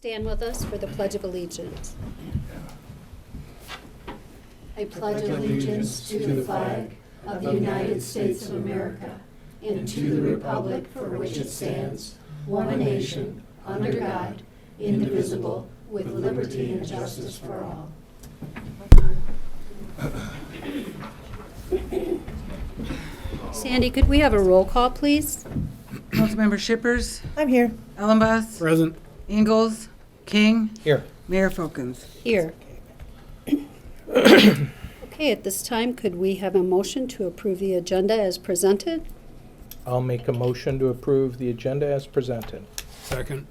Stand with us for the Pledge of Allegiance. I pledge allegiance to the flag of the United States of America and to the republic for which it stands, one nation, under God, indivisible, with liberty and justice for all. Sandy, could we have a roll call, please? Councilmember Shippers, I'm here. Ellenboss, Present. Ingalls, King, Here. Mayor Folkins. Here. Okay, at this time, could we have a motion to approve the agenda as presented? I'll make a motion to approve the agenda as presented. Second.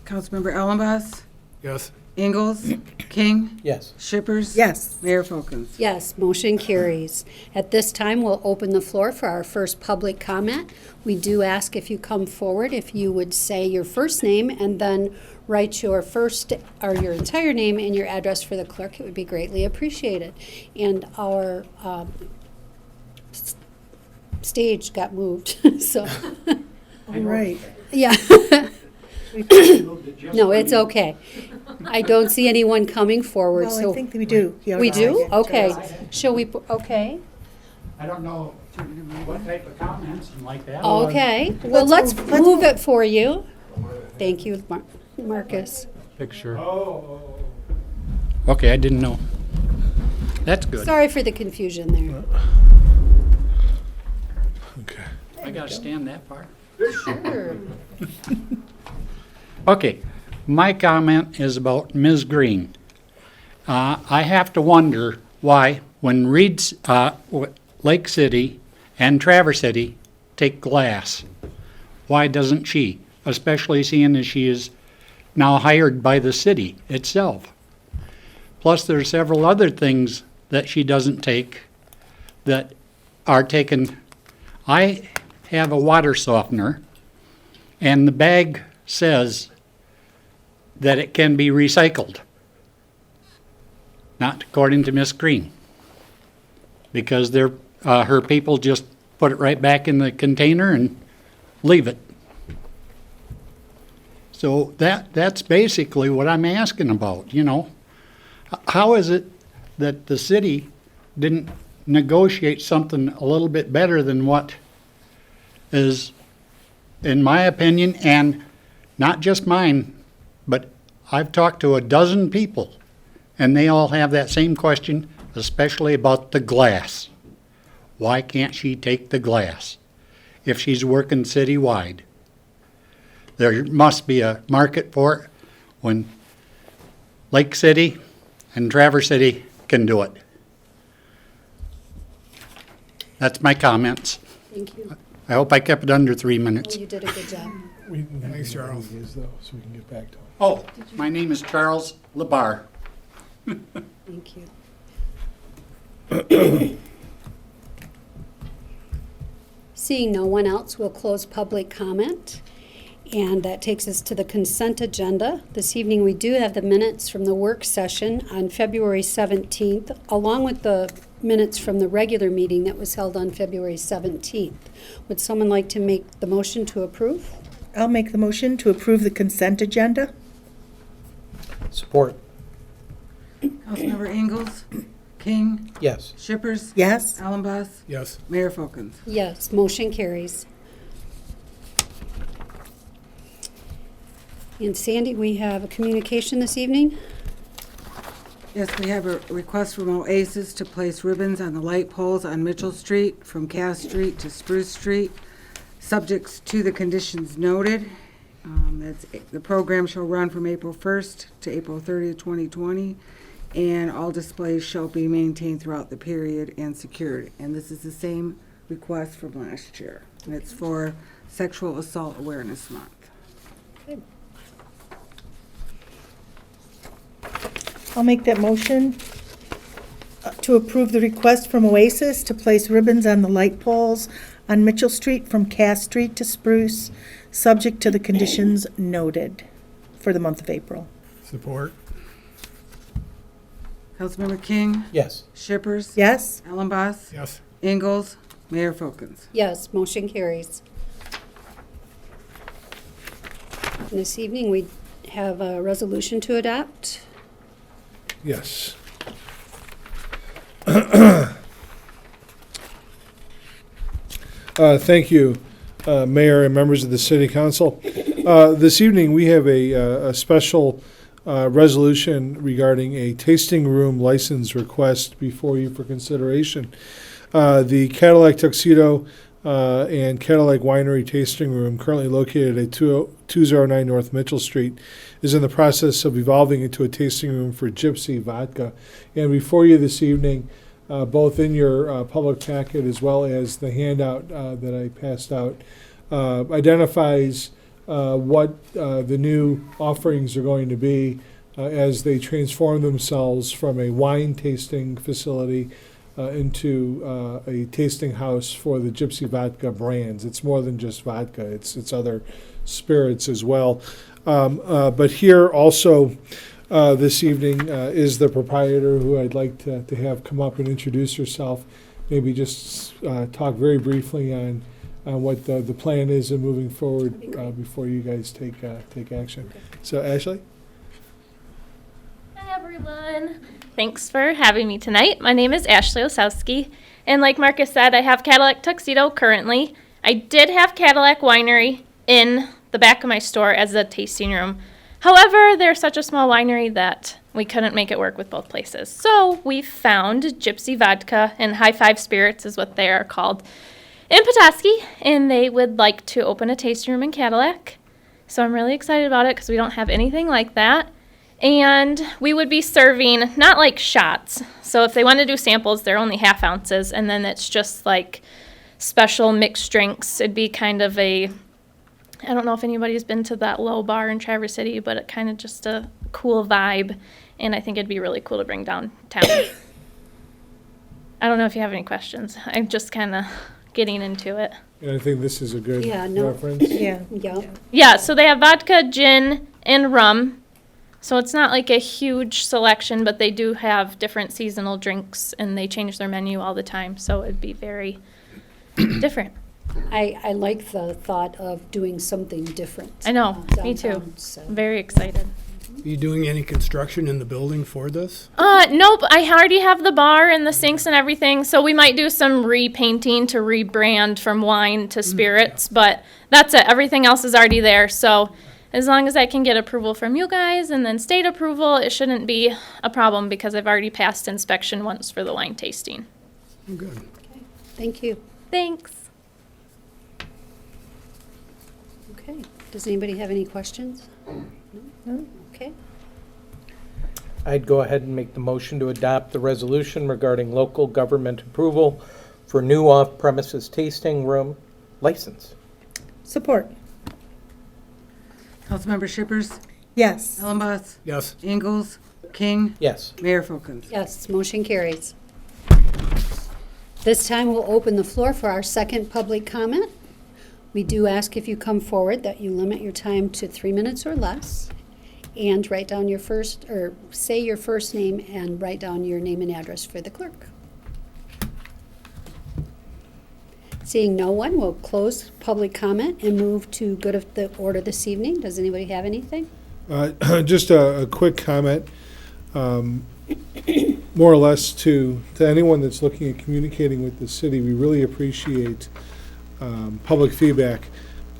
Councilmember Ellenboss, Yes. Ingalls, King, Yes. Shippers. Yes. Mayor Folkins. Yes, motion carries. At this time, we'll open the floor for our first public comment. We do ask if you come forward, if you would say your first name and then write your first or your entire name and your address for the clerk. It would be greatly appreciated. And our stage got moved, so All right. yeah. No, it's okay. I don't see anyone coming forward, Well, so. I think we do. Yeah, We do? yeah. Okay. Shall we, okay. I don't know what type of comments and like that. Okay, well, let's let's move it for you. Thank you, Marcus. Picture. Oh. Okay, I didn't know. That's good. Sorry for the confusion there. Okay. I gotta stand that far. Sure. Okay, my comment is about Ms. Green. I have to wonder why when Reed's, Lake City and Traverse City take glass, why doesn't she? Especially seeing as she is now hired by the city itself. Plus, there's several other things that she doesn't take that are taken. I have a water softener, and the bag says that it can be recycled. Not according to Miss Green. Because her people just put it right back in the container and leave it. So that's basically what I'm asking about, you know. How is it that the city didn't negotiate something a little bit better than what is, in my opinion, and not just mine, but I've talked to a dozen people, and they all have that same question, especially about the glass. Why can't she take the glass if she's working citywide? There must be a market for it when Lake City and Traverse City can do it. That's my comments. Thank you. I hope I kept it under 3 minutes. Well, you did a good job. Thanks, Charles. Is though, so we can get back to him. Oh, my name is Charles Labar. Thank you. Seeing no one else, we'll close public comment. And that takes us to the consent agenda. This evening, we do have the minutes from the work session on February 17th, along with the minutes from the regular meeting that was held on February 17th. Would someone like to make the motion to approve? I'll make the motion to approve the consent agenda. Support. Councilmember Ingalls, King, Yes. Shippers, Yes. Ellenboss, Yes. Mayor Folkins. Yes, motion carries. And Sandy, we have a communication this evening. Yes, we have a request from Oasis to place ribbons on the light poles on Mitchell Street from Cass Street to Spruce Street, subjects to the conditions noted. The program shall run from April 1st to April 30th, 2020, and all displays shall be maintained throughout the period and secured. And this is the same request from last year, and it's for Sexual Assault Awareness Month. I'll make that motion to approve the request from Oasis to place ribbons on the light poles on Mitchell Street from Cass Street to Spruce, subject to the conditions noted for the month of April. Support. Councilmember King, Yes. Shippers, Yes. Ellenboss, Yes. Ingalls, Mayor Folkins. Yes, motion carries. And this evening, we have a resolution to adopt. Yes. Thank you, Mayor and members of the City Council. This evening, we have a special resolution regarding a tasting room license request before you for consideration. The Cadillac Tuxedo and Cadillac Winery Tasting Room, currently located at 209 North Mitchell Street, is in the process of evolving into a tasting room for Gypsy Vodka. And before you this evening, both in your public packet as well as the handout that I passed out, identifies what the new offerings are going to be as they transform themselves from a wine tasting facility into a tasting house for the Gypsy Vodka brands. It's more than just vodka, it's other spirits as well. But here also this evening is the proprietor, who I'd like to have come up and introduce herself. Maybe just talk very briefly on what the plan is and moving forward before you guys take action. Okay. So Ashley? Hi everyone. Thanks for having me tonight. My name is Ashley Osowski, and like Marcus said, I have Cadillac Tuxedo currently. I did have Cadillac Winery in the back of my store as a tasting room. However, they're such a small winery that we couldn't make it work with both places. So we found Gypsy Vodka and High Five Spirits is what they are called in Petoskey, and they would like to open a tasting room in Cadillac. So I'm really excited about it because we don't have anything like that. And we would be serving not like shots. So if they want to do samples, they're only half ounces, and then it's just like special mixed drinks. It'd be kind of a, I don't know if anybody's been to that low bar in Traverse City, but it kind of just a cool vibe, and I think it'd be really cool to bring downtown. I don't know if you have any questions. I'm just kind of getting into it. And I think this is a good Yeah, no. reference. Yeah. Yeah. Yeah, so they have vodka, gin, and rum. So it's not like a huge selection, but they do have different seasonal drinks, and they change their menu all the time. So it'd be very different. I like the thought of doing something different. I know, me too. downtown, so. I'm very excited. Are you doing any construction in the building for this? Nope, I already have the bar and the sinks and everything, so we might do some repainting to rebrand from wine to spirits, but that's it. Everything else is already there, so as long as I can get approval from you guys and then state approval, it shouldn't be a problem because I've already passed inspection once for the wine tasting. Good. Thank you. Thanks. Okay. Does anybody have any questions? No? Okay. I'd go ahead and make the motion to adopt the resolution regarding local government approval for new off-premises tasting room license. Support. Councilmember Shippers, Yes. Ellenboss, Yes. Ingalls, King, Yes. Mayor Folkins. Yes, motion carries. This time we'll open the floor for our second public comment. We do ask if you come forward that you limit your time to 3 minutes or less, and write down your first, or say your first name and write down your name and address for the clerk. Seeing no one, we'll close public comment and move to good of the order this evening. Does anybody have anything? Just a quick comment, more or less to anyone that's looking at communicating with the city. We really appreciate public feedback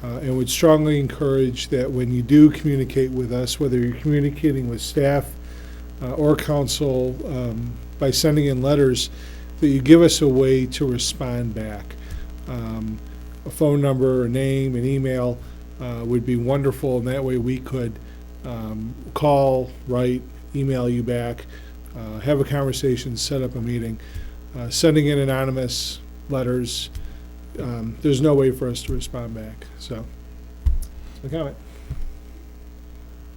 and would strongly encourage that when you do communicate with us, whether you're communicating with staff or council by sending in letters, that you give us a way to respond back. A phone number, a name, an email would be wonderful, and that way we could call, write, email you back, have a conversation, set up a meeting. Sending in anonymous letters, there's no way for us to respond back. So, a comment.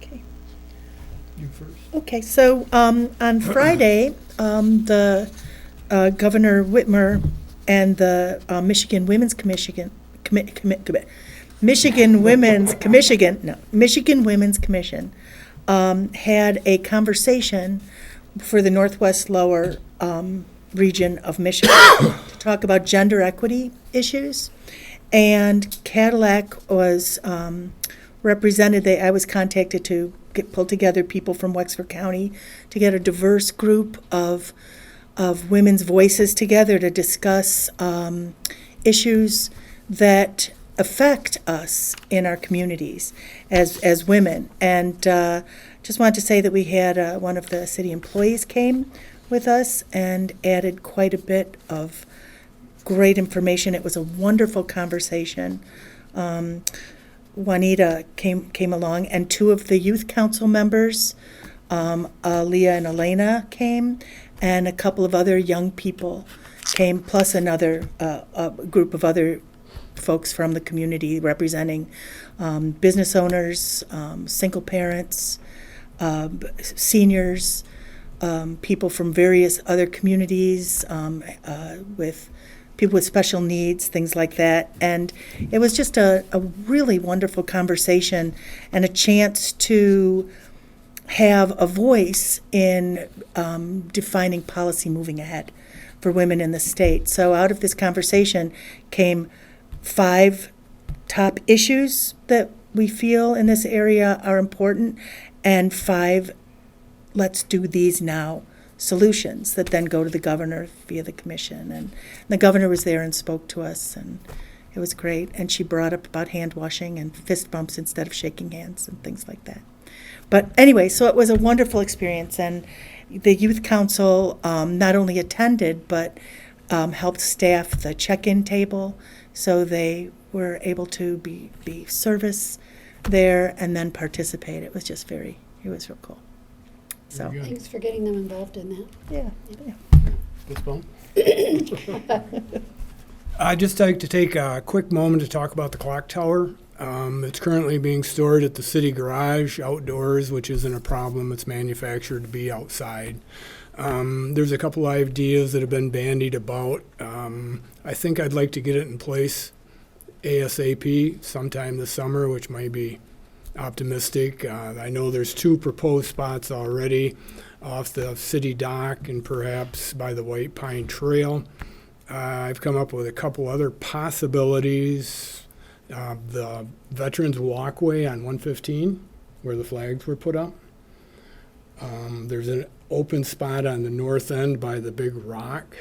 Okay. You first. Okay, so on Friday, the Governor Whitmer and the Michigan Women's Commission, Michigan Women's Commission had a conversation for the Northwest Lower region of Michigan to talk about gender equity issues. And Cadillac was I was contacted to pull together people from Wexford County to get a diverse group of women's voices together to discuss issues that affect us in our communities as women. And just wanted to say that we had one of the city employees came with us and added quite a bit of great information. It was a wonderful conversation. Juanita came along, and two of the youth council members, Leah and Elena, came, and a couple of other young people came, plus another a group of other folks from the community representing business owners, single parents, seniors, people from various other communities, with people with special needs, things like that. And it was just a really wonderful conversation and a chance to have a voice in defining policy moving ahead for women in the state. So out of this conversation came 5 top issues that we feel in this area are important, and 5 let's do these now solutions that then go to the governor via the commission. And the governor was there and spoke to us, and it was great. And she brought up about hand washing and fist bumps instead of shaking hands and things like that. But anyway, so it was a wonderful experience, and the youth council not only attended but helped staff the check-in table, so they were able to be service there and then participate. It was just it was real cool. So, Thanks for getting them involved in that. yeah. Ms. Bone? I'd just like to take a quick moment to talk about the clock tower. It's currently being stored at the city garage outdoors, which isn't a problem. It's manufactured to be outside. There's a couple ideas that have been bandied about. I think I'd like to get it in place ASAP sometime this summer, which might be optimistic. I know there's 2 proposed spots already off the city dock and perhaps by the White Pine Trail. I've come up with a couple other possibilities. The Veterans Walkway on 115, where the flags were put up. There's an open spot on the north end by the big rock,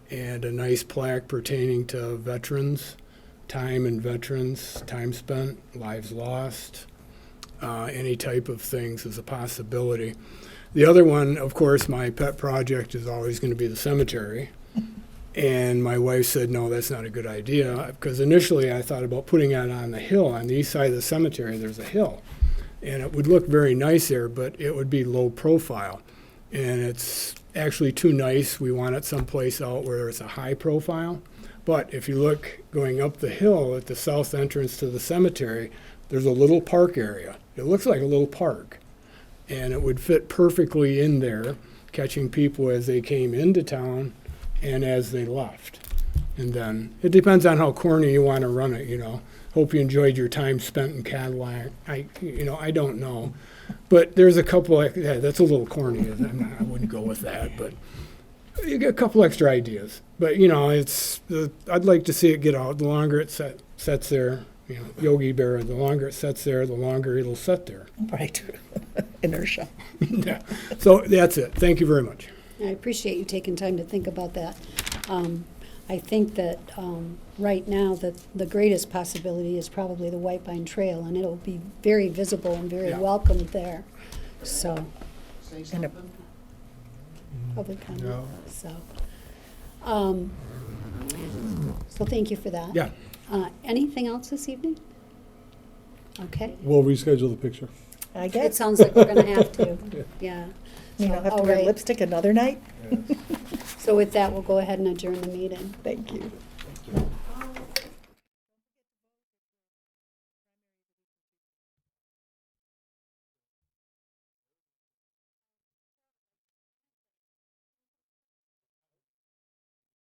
and a nice plaque pertaining to veterans. Time spent, lives lost, any type of things is a possibility. The other one, of course, my pet project is always going to be the cemetery. And my wife said, no, that's not a good idea, because initially I thought about putting it on the hill. On the east side of the cemetery, there's a hill. And it would look very nice there, but it would be low profile. And it's actually too nice. We want it someplace out where it's a high profile. But if you look going up the hill at the south entrance to the cemetery, there's a little park area. It looks like a little park. And it would fit perfectly in there, catching people as they came into town and as they left. And then it depends on how corny you want to run it, you know. Hope you enjoyed your time spent in Cadillac. I don't know. But there's a couple, that's a little corny. I wouldn't go with that, but you get a couple extra ideas. But, I'd like to see it get out. The longer it sets there, Yogi Berra, the longer it sets there, the longer it'll set there. Right. Inertia. Yeah. So that's it. Thank you very much. I appreciate you taking time to think about that. I think that right now the greatest possibility is probably the White Pine Trail, and it'll be very visible and very welcomed there. So, And a public comment. No. So thank you for that. Yeah. Anything else this evening? Okay. We'll reschedule the picture. I It guess. sounds like we're going to have to. Yeah. You don't have to all wear right. lipstick another night? So with that, we'll go ahead and adjourn the meeting. Thank you.